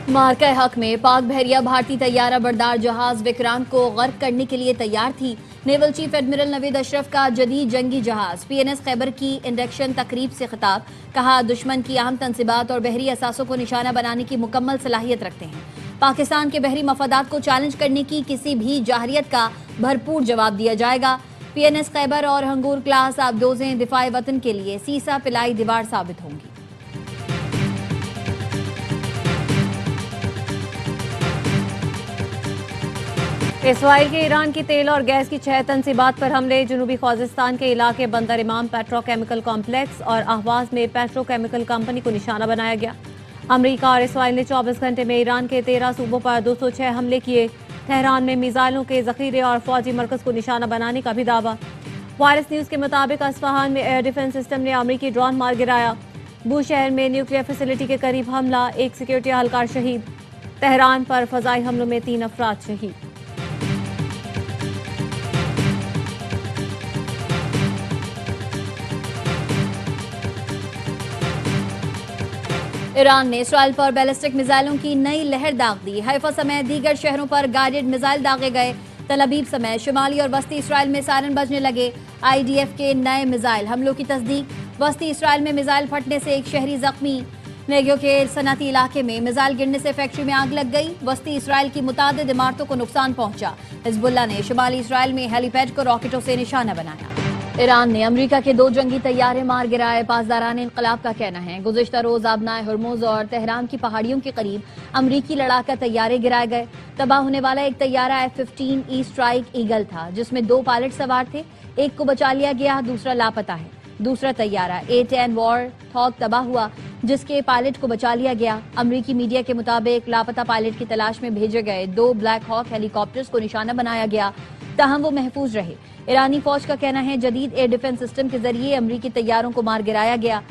मार्का हक में पाक बहरिया भारतीय तैयारा बरदार जहाज विक्रांत को गर्क करने के लिए तैयार थी। Naval chief admiral Naveed Ashraf का जदीद जंगी जहाज PNS खैबर की इंडक्शन तकरीब से खिताब। कहा, दुश्मन की अहम तंसीबात और बहरी असासों को निशाना बनाने की मुकम्मल सलाहियत रखते हैं। पाकिस्तान के बहरी मफादात को चैलेंज करने की किसी भी जाहरियत का भरपूर जवाब दिया जाएगा। PNS खैबर और हंगूर क्लास आबदोजें दिफाए वतन के लिए सीसा पिलाई दीवार साबित होंगी। इसराइल के ईरान की तेल और गैस की 6 तंसीबात पर हमले। जनूबी ख्वाजिस्तान के इलाके बंदर इमाम पेट्रोकेमिकल कॉम्प्लेक्स और अहवाज में पेट्रोकेमिकल कंपनी को निशाना बनाया गया। अमेरिका और इसराइल ने 24 घंटे में ईरान के 13 सूबों पर 206 हमले किए। तेहरान में मिसाइलों के जखीरे और फौजी मरकज को निशाना बनाने का भी दावा। वायरस न्यूज के मुताबिक अस्फहान में एयर डिफेंस सिस्टम ने अमेरिकी ड्रोन मार गिराया। बू शहर में न्यूक्लियर फैसिलिटी के करीब हमला, एक सिक्योरिटी एहलकार शहीद। तेहरान पर फजाई हमलों में 3 अफराद शहीद। ईरान ने इसराइल पर बैलिस्टिक मिसाइलों की नई लहर दाग दी। हैफा समेत दीगर शहरों पर गाइडेड मिसाइल दागे गए। तल अबीब समेत शुमाली और वस्ती इसराइल में सायरन बजने लगे। IDF के नए मिसाइल हमलों की तस्दीक। वस्ती इसराइल में मिसाइल फटने से एक शहरी जख्मी। नेगो के सनती इलाके में मिसाइल गिरने से फैक्ट्री में आग लग गई। वस्ती इसराइल की मुतादिद इमारतों को नुकसान पहुंचा। हिजबुल्लाह ने शुमाली इसराइल में हेलीपैड को रॉकेटों से निशाना बनाया। ईरान ने अमेरिका के 2 जंगी तैयारे मार गिराए। पासदारान इंकलाब का कहना है, गुज़िश्ता रोज आबनाए हुर्मुज़ और तेहरान की पहाड़ियों के करीब अमरीकी लड़ाका तैयारे गिराए गए। तबाह होने वाला एक तैयारा F-15 ई स्ट्राइक ईगल था, जिसमें 2 पायलट सवार थे। एक को बचा लिया गया, दूसरा लापता है। दूसरा तैयारा A-10 वॉर थॉग तबाह हुआ, जिसके पायलट को बचा लिया गया। अमरीकी मीडिया के मुताबिक लापता पायलट की तलाश में भेजे गए 2 ब्लैक हॉक हेलीकॉप्टर्स को निशाना बनाया गया, ताहम वो महफूज रहे। ईरानी फौज का कहना है, जदीद एयर डिफेंस सिस्टम के जरिए अमरीकी तैयारों को मार गिराया गया।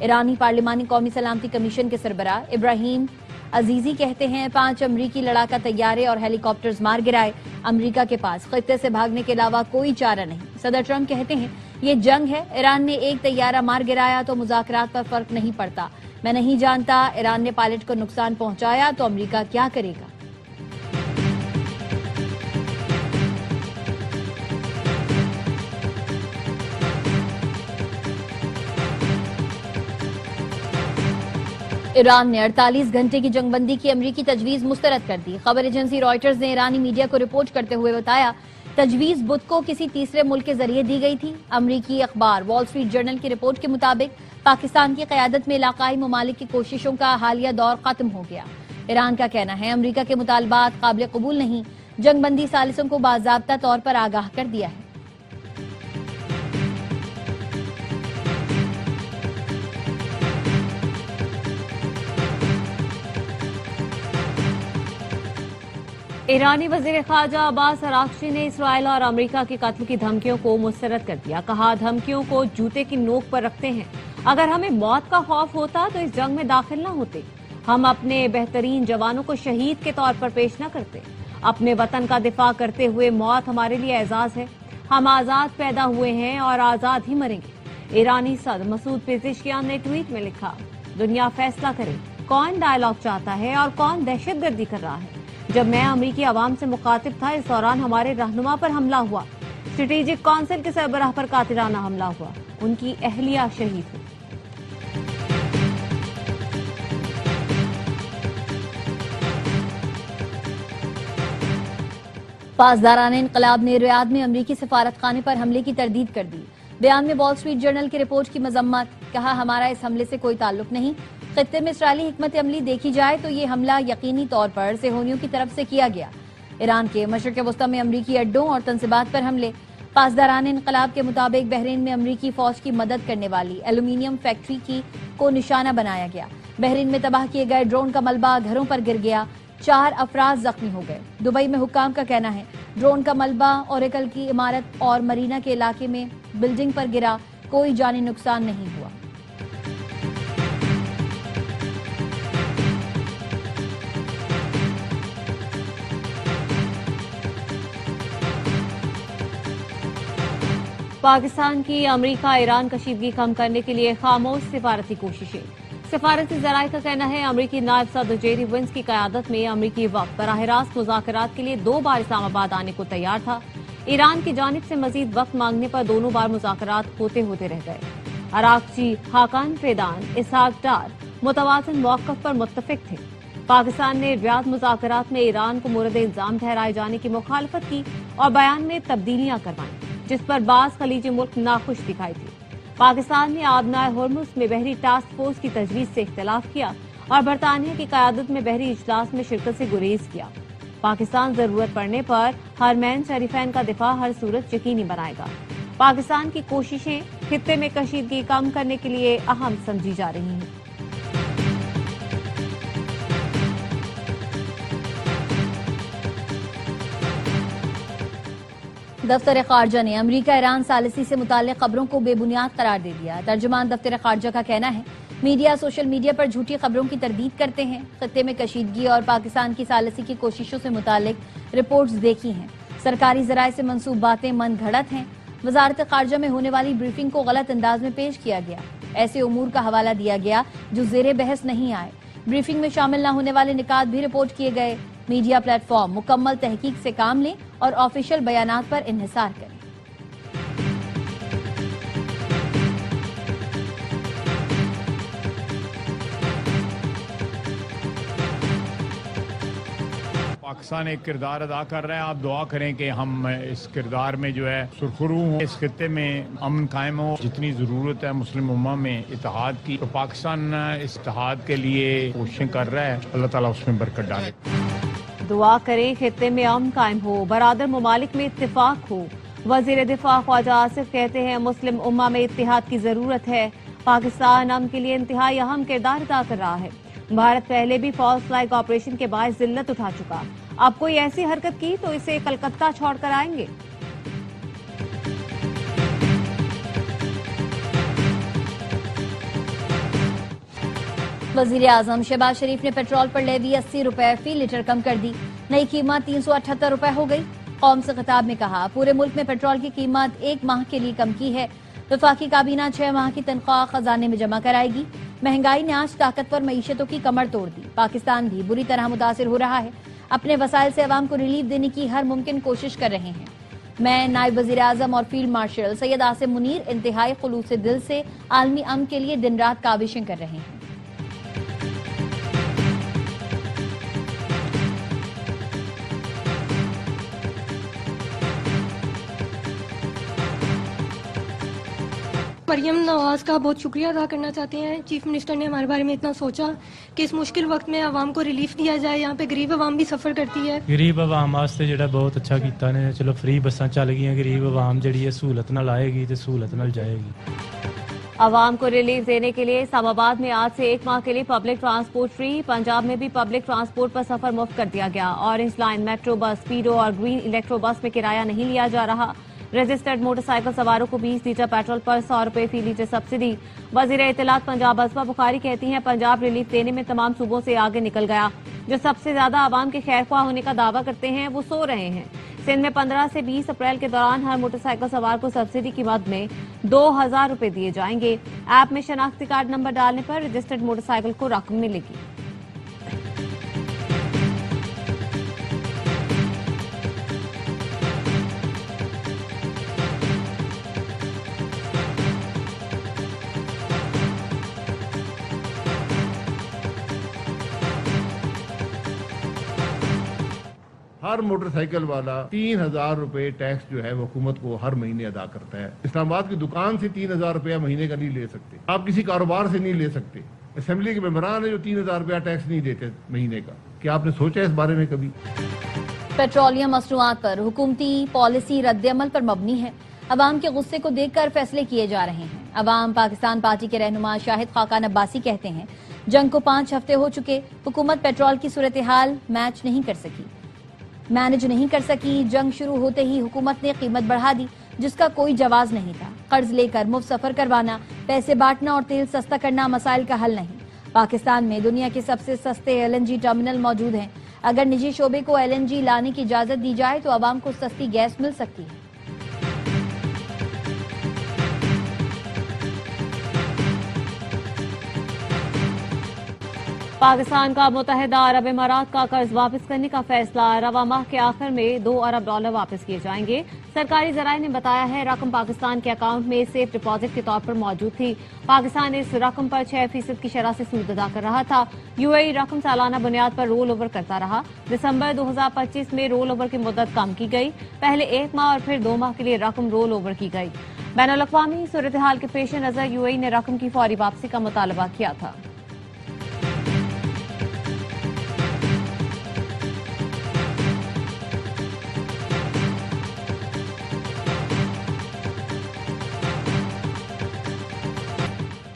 ईरानी पार्लिमानी कौमी सलामती कमीशन के सरबराह इब्राहिम अजीजी कहते हैं, 5 अमरीकी लड़ाका तैयारे और हेलीकॉप्टर्स मार गिराए। अमरीका के पास खित्ते से भागने के अलावा कोई चारा नहीं। सदर ट्रंप कहते हैं, ये जंग है। ईरान ने एक तैयारा मार गिराया तो मुज़ाकरात पर फर्क नहीं पड़ता। मैं नहीं जानता ईरान ने पायलट को नुकसान पहुंचाया तो अमरीका क्या करेगा। ईरान ने 48 घंटे की जंगबंदी की अमरीकी तजवीज मुस्तरद कर दी। खबर एजेंसी रॉयटर्स ने ईरानी मीडिया को रिपोर्ट करते हुए बताया, तजवीज बुध को किसी तीसरे मुल्क के जरिए दी गई थी। अमरीकी अखबार वॉल स्ट्रीट जर्नल की रिपोर्ट के मुताबिक पाकिस्तान की क़यादत में इलाकाई ममालिक की कोशिशों का हालिया दौर खत्म हो गया। ईरान का कहना है, अमरीका के मुतालबात काबिल कबूल नहीं। जंगबंदी सालिसों को बाज़ाब्ता तौर पर आगाह कर दिया है। ईरानी वज़ीर ख़ारजा अब्बास अराग़ची ने इसराइल और अमेरिका के कत्ल की धमकियों को मुस्तरद कर दिया। कहा, धमकियों को जूते की नोक पर रखते हैं। अगर हमें मौत का खौफ होता तो इस जंग में दाखिल न होते। हम अपने बेहतरीन जवानों को शहीद के तौर पर पेश न करते। अपने वतन का दिफा करते हुए मौत हमारे लिए एजाज है। हम आज़ाद पैदा हुए हैं और आज़ाद ही मरेंगे। ईरानी सदर मसूद पेज़ेश्कियान ने ट्वीट में लिखा, दुनिया फैसला करे कौन डायलॉग चाहता है और कौन दहशतगर्दी कर रहा है। जब मैं अमरीकी अवाम से मुखातिब था, इस दौरान हमारे रहनुमा पर हमला हुआ। स्ट्रेटेजिक काउंसिल के सरबराह पर कातिलाना हमला हुआ। उनकी अहलिया शहीद हुई। पासदारान इंकलाब ने रियाद में अमरीकी सफारत खाने पर हमले की तरदीद कर दी। बयान में वॉल स्ट्रीट जर्नल की रिपोर्ट की मजम्मत। कहा, हमारा इस हमले से कोई ताल्लुक नहीं। खित्ते में इसराइली हिकमत अमली देखी जाए तो ये हमला यकीनी तौर पर सेहोनियों की तरफ से किया गया। ईरान के मशरिक वस्ता में अमरीकी अड्डों और तंसीबात पर हमले। पासदारान इंकलाब के मुताबिक बहरीन में अमरीकी फौज की मदद करने वाली एल्यूमीनियम फैक्ट्री को निशाना बनाया गया। बहरीन में तबाह किए गए ड्रोन का मलबा घरों पर गिर गया। 4 अफराद जख्मी हो गए। दुबई में हुक्काम का कहना है, ड्रोन का मलबा ओरेकल की इमारत और मरीना के इलाके में बिल्डिंग पर गिरा। कोई जानी नुकसान नहीं हुआ। पाकिस्तान की अमेरिका ईरान कशीदगी कम करने के लिए खामोश सिफारती कोशिशें। सिफारती जराये का कहना है अमरीकी नायब सदर जेरी वेंस की क़यादत में अमरीकी वक्त बराह रास्त मुज़ाकरात के लिए 2 बार इस्लामाबाद आने को तैयार था। ईरान की जानिब से मजीद वक्त मांगने पर दोनों बार मुज़ाकरात होते रह गए। अरागची, हाकान फेदान, इसहाक डार मुतवाज़िन मौक़िफ़ पर मुत्तफ़िक थे। पाकिस्तान ने रियाद मुज़ाकरात में ईरान को मुर्द इल्जाम ठहराए जाने की मुखालफत की और बयान में तब्दीलियां करवाईं, जिस पर बाज़ खलीजी मुल्क नाखुश दिखाई थी। पाकिस्तान ने आबनाए होर्मुज़ में बहरी टास्क फोर्स की तजवीज़ से इख्तिलाफ किया और बरतानिया की क़यादत में बहरी इजलास में शिरकत से गुरेज किया। पाकिस्तान जरूरत पड़ने पर हरमैन शरीफैन का दिफा हर सूरत यकीनी बनाएगा। पाकिस्तान की कोशिशें खित्ते में कशीदगी कम करने के लिए अहम समझी जा रही हैं। दफ्तर खारजा ने अमरीका ईरान सालिसी से मुताल्लिक खबरों को बेबुनियाद करार दे दिया। तर्जुमान दफ्तर खारजा का कहना है मीडिया सोशल मीडिया पर झूठी खबरों की तरदीद करते हैं। खत्ते में कशीदगी और पाकिस्तान की सालिसी की कोशिशों से मुताल्लिक रिपोर्ट्स देखी हैं। सरकारी जराये से मंसूब बातें मन घड़त हैं। वजारत खारजा में होने वाली ब्रीफिंग को गलत अंदाज में पेश किया गया। ऐसे उमूर का हवाला दिया गया जो जेरे बहस नहीं आए। ब्रीफिंग में शामिल न होने वाले निकात भी रिपोर्ट किए गए। मीडिया प्लेटफॉर्म मुकम्मल तहकीक से काम लें और ऑफिशियल बयानात पर इन्हिसार करें। पाकिस्तान एक किरदार अदा कर रहा है। आप दुआ करें कि हम इस किरदार में जो है सुरखरू हों, इस खित्ते में अमन कायम हो। जितनी ज़रूरत है मुस्लिम उम्मा में इत्तेहाद की, तो पाकिस्तान इस इत्तेहाद के लिए कोशिशें कर रहा है। अल्लाह ताला उसमें बरकत डाले। दुआ करें खित्ते में अमन कायम हो, बरादर ममालिक में इत्तेफाक हो। वजीर दिफा ख्वाजा आसिफ कहते हैं मुस्लिम उम्मा में इत्तेहाद की जरूरत है। पाकिस्तान अमन के लिए इंतहाई अहम किरदार अदा कर रहा है। भारत पहले भी फॉल्स फ्लैग ऑपरेशन के बाद जिल्लत उठा चुका। अब कोई ऐसी हरकत की तो इसे कलकत्ता छोड़कर आएंगे। वजीर आजम शहबाज शरीफ ने पेट्रोल पर लेवी 80 रुपए फी लीटर कम कर दी। नई कीमत 378 रुपए हो गई। कौम से खिताब में कहा पूरे मुल्क में पेट्रोल की कीमत 1 माह के लिए कम की है। वफाकी काबीना 6 माह की तनख्वाह खजाने में जमा कराएगी। महंगाई ने आज ताकतवर मईशतों की कमर तोड़ दी। पाकिस्तान भी बुरी तरह मुतासिर हो रहा है। अपने वसाइल से अवाम को रिलीफ देने की हर मुमकिन कोशिश कर रहे हैं। मैं नायब वजीर आजम और फील्ड मार्शल सैयद आसिम मुनीर इंतहाई खुलूस दिल से आलमी अमन के लिए दिन रात काविशें कर रहे हैं। मरियम नवाज का बहुत शुक्रिया अदा करना चाहते हैं। चीफ मिनिस्टर ने हमारे बारे में इतना सोचा कि इस मुश्किल वक्त में आवाम को रिलीफ दिया जाए। यहाँ पे गरीब आवाम भी सफ़र करती है। गरीब आवाम वास्ते जो बहुत अच्छा किया ने। चलो फ्री बसा चल गई, गरीब आवाम जी सहूलत नाल आएगी तो सहूलत नाल जाएगी। आवाम को रिलीफ देने के लिए इस्लामाबाद में आज से 1 माह के लिए पब्लिक ट्रांसपोर्ट फ्री। पंजाब में भी पब्लिक ट्रांसपोर्ट पर सफर मुफ्त कर दिया गया। ऑरेंज लाइन, मेट्रो बस, स्पीडो और ग्रीन इलेक्ट्रो बस में किराया नहीं लिया जा रहा। रजिस्टर्ड मोटरसाइकिल सवारों को 20 लीटर पेट्रोल पर 100 रुपए फी लीटर सब्सिडी। वजीर इत्तलात पंजाब असफा बुखारी कहती हैं पंजाब रिलीफ देने में तमाम सूबों से आगे निकल गया। जो सबसे ज्यादा आवाम के खैरख्वाह होने का दावा करते हैं वो सो रहे हैं। सिंध में 15 से 20 अप्रैल के दौरान हर मोटरसाइकिल सवार को सब्सिडी की मद में 2000 रुपए दिए जाएंगे। ऐप में शनाख्ती कार्ड नंबर डालने पर रजिस्टर्ड मोटरसाइकिल को रकम मिलेगी। हर मोटरसाइकिल वाला 3000 रुपए टैक्स जो है वो हुकूमत को हर महीने अदा करता है। इस्लामाबाद की दुकान से 3000 रुपया महीने का नहीं ले सकते। आप किसी कारोबार से नहीं ले सकते। असेंबली के मेंबरान है जो 3000 रुपया टैक्स नहीं देते महीने का। क्या आपने सोचा इस बारे में कभी? पेट्रोलियम मसनूआत पर हुकूमती पॉलिसी रद्द-ए-अमल पर मबनी है। अवाम के गुस्से को देखकर फैसले किए जा रहे हैं। अवाम पाकिस्तान पार्टी के रहनुमा शाहिद खाकान अब्बासी कहते हैं जंग को 5 हफ्ते हो चुके, हुकूमत पेट्रोल की सूरत हाल मैनेज नहीं कर सकी। जंग शुरू होते ही हुकूमत ने कीमत बढ़ा दी जिसका कोई जवाज नहीं था। कर्ज लेकर मुफ्त सफर करवाना, पैसे बांटना और तेल सस्ता करना मसाइल का हल नहीं। पाकिस्तान में दुनिया के सबसे सस्ते LNG टर्मिनल मौजूद हैं। अगर निजी शोबे को LNG लाने की इजाजत दी जाए तो आवाम को सस्ती गैस मिल सकती है। पाकिस्तान का मुत्तहिदा अरब इमारात का कर्ज वापस करने का फैसला। रवा माह के आखिर में $2 अरब वापस किए जाएंगे। सरकारी जराये ने बताया है रकम पाकिस्तान के अकाउंट में सेफ डिपॉजिट के तौर पर मौजूद थी। पाकिस्तान इस रकम पर 6% की शरह से सूद अदा कर रहा था। यूएई रकम सालाना बुनियाद पर रोल ओवर करता रहा। दिसंबर 2025 में रोल ओवर की मुद्दत कम की गई। पहले 1 माह और फिर 2 माह के लिए रकम रोल ओवर की गई। बैनुल-अक़वामी सूरत हाल के पेश नजर यूएई ने रकम की फौरी वापसी का मुतालबा किया था।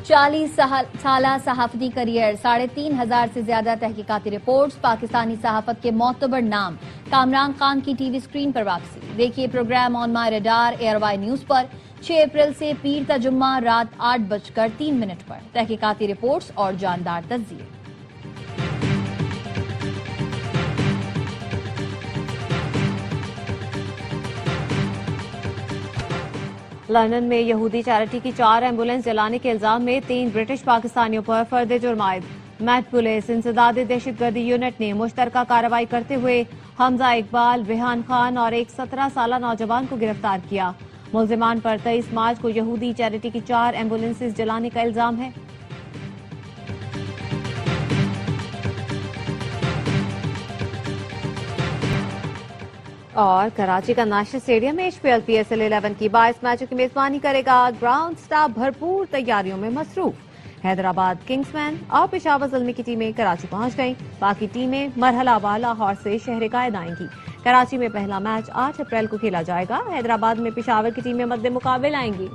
चालीस साला सहाफती करियर, 3,500 से ज्यादा तहकीकाती रिपोर्ट्स, पाकिस्तानी सहाफत के मोतबर नाम कामरान खान की टीवी स्क्रीन पर वापसी। देखिए प्रोग्राम ऑन माई रडार एयरवाई न्यूज पर 6 अप्रैल से पीर ता जुम्मा रात 8:03 पर। तहकीकाती रिपोर्ट्स और जानदार तज्जिए। लंदन में यहूदी चैरिटी की 4 एम्बुलेंस जलाने के इल्जाम में 3 ब्रिटिश पाकिस्तानियों पर फर्द जुर्म आयद। मैट पुलिस इंसदादी दहशतगर्दी यूनिट ने मुश्तरका कार्रवाई करते हुए हमजा इकबाल, रेहान खान और एक 17 साला नौजवान को गिरफ्तार किया। मुल्जिमान पर 23 मार्च को यहूदी चैरिटी की 4 एम्बुलेंसेज जलाने का इल्जाम है। और कराची का नेशनल स्टेडियम में HPL PSL 11 की 22 मैचों की मेजबानी करेगा। ग्राउंड स्टाफ भरपूर तैयारियों में मसरूफ। हैदराबाद किंग्समैन और पेशावर ज़ल्मी की टीमें कराची पहुंच गईं। बाकी टीमें मरहलावार लाहौर से शहर कायद आएंगी। कराची में पहला मैच 8 अप्रैल को खेला जाएगा। हैदराबाद में पेशावर की टीमें मद्दे मुकाबिल आएंगी।